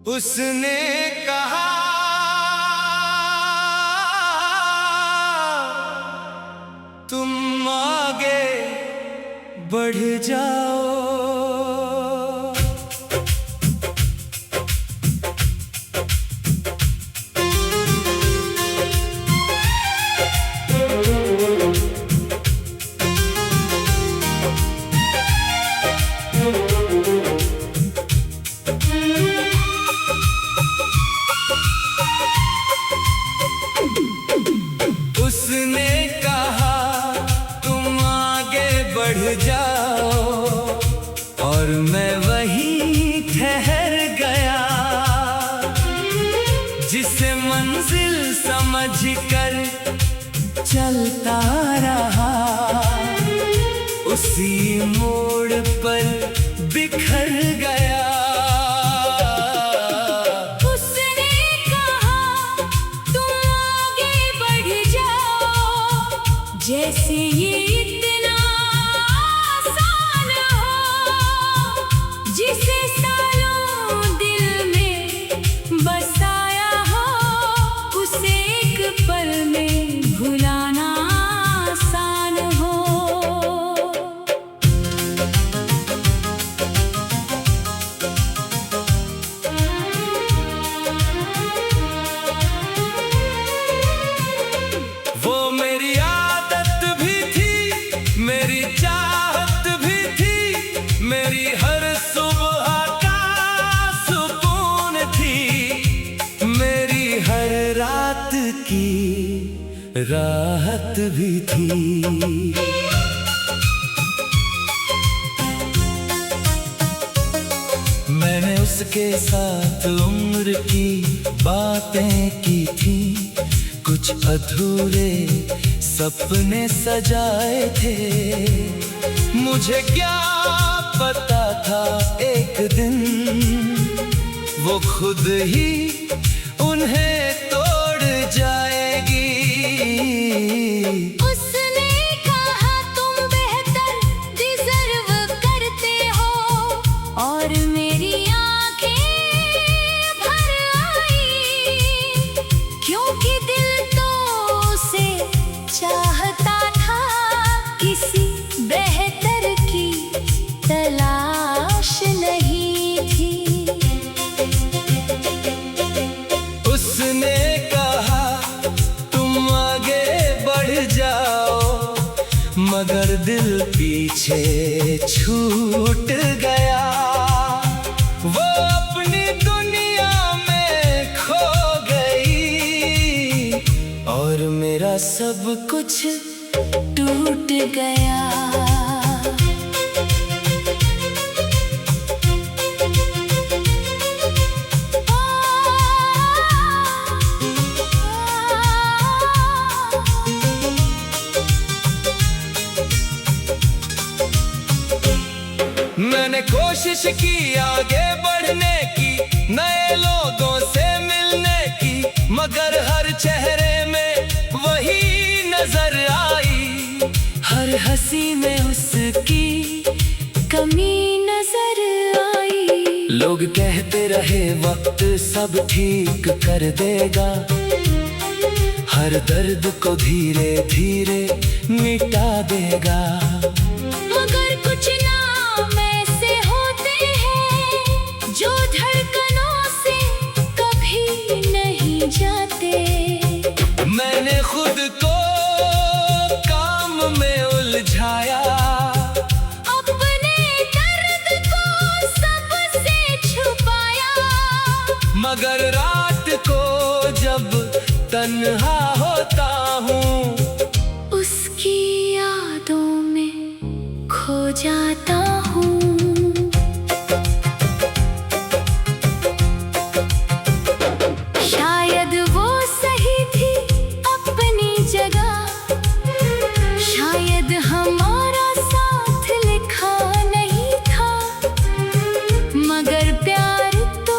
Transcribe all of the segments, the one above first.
उसने कहा तुम आगे बढ़ जाओ। उसने कहा तुम आगे बढ़ जाओ और मैं वहीं ठहर गया, जिसे मंजिल समझकर चलता रहा, उसी मोड़ पर बिखर गया। जैसे ये इतना आसान हो, जिसे सालों दिल में बसाया हो, उसे एक पल में भुलाना आसान हो। वो मेरी मेरी चाहत भी थी, मेरी हर सुबह का सुकून थी, मेरी हर रात की राहत भी थी। मैंने उसके साथ उम्र की बातें की थी, कुछ अधूरे सपने सजाए थे। मुझे क्या पता था एक दिन वो खुद ही उन्हें तोड़ जाएगी। उसने कहा तुम बेहतर डिजर्व करते हो, और मेरी आंखें भर आई, क्योंकि दिल तो उसे चाहता था, किसी बेहतर की तलाश नहीं थी। उसने कहा तुम आगे बढ़ जाओ, मगर दिल पीछे छूट गया। वो अपनी दुनिया में खो गई और मेरा सब कुछ टूट गया। मैंने कोशिश की आगे बढ़ने की, नए लोगों से मिलने की, मगर हर चेहरे में वही नजर आई, हर हंसी में उसकी कमी नजर आई। लोग कहते रहे वक्त सब ठीक कर देगा, हर दर्द को धीरे धीरे मिटा देगा। मगर कुछ नाम ऐसे होते हैं जो धड़कनों से कभी नहीं जाते। मैंने खुद को काम में उलझाया, अपने दर्द को सबसे छुपाया, मगर रात को जब तन्हा होता हूँ, उसकी यादों में खो जाता हूँ। शायद वो सही थी अपनी जगह, शायद हमारा साथ लिखा नहीं था, मगर प्यार तो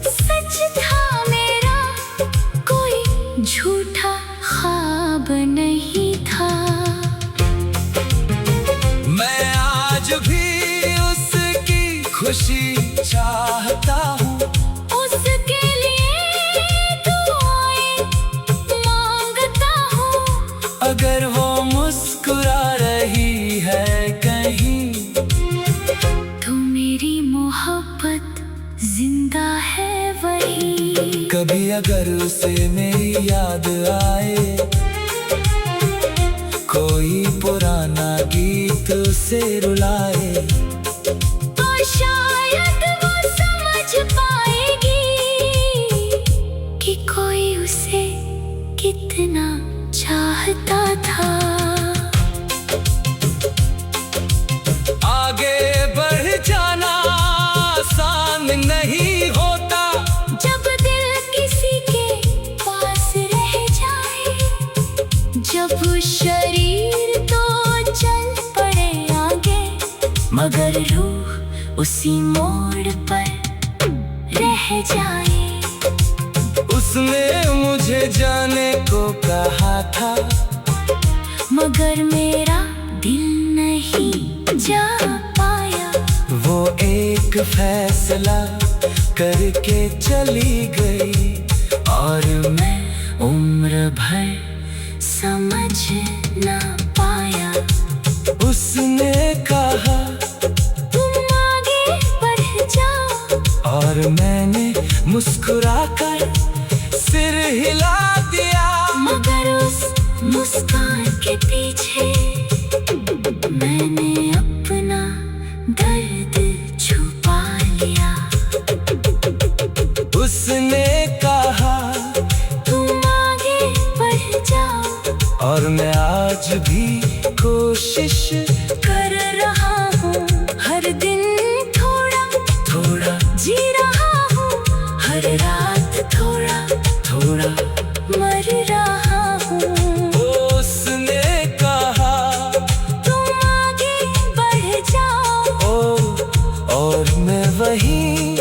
सच था मेरा, कोई झूठा ख्वाब नहीं था। मैं आज भी उसकी खुशी चाहता हूँ। मोहब्बत जिंदा है वही। कभी अगर उसे मेरी याद आए, कोई पुराना गीत उसे रुलाए, तो शायद वो समझ पाएगी कि कोई उसे कितना चाहता था। आगे बढ़ जाना आसान नहीं होता, जब दिल किसी के पास रह जाए, जब शरीर तो चल पड़े आगे, मगर रूह उसी मोड़ पर रह जाए। उसने मुझे जाने को कहा था, मगर मेरा दिल नहीं जा पाया। वो एक फैसला करके चली गई, और मैं उम्र भर समझ ना पाया। उसने कहा तुम आगे बढ़ जाओ, और मैंने मुस्कुराकर सिर हिला दिया। मगर उस मुस्कान के पीछे मैंने अपना दर्द छुपा लिया। उसने कहा तुम आगे बढ़ जाओ, और मैं आज भी कोशिश कर रहा हूँ हर दिन थोड़ा थोड़ा, जी रहा हूँ हर रात थोड़ा थोड़ा। मर रहा हूँ। उसने कहा तुम आगे बढ़ जाओ, ओ, और मैं वहीं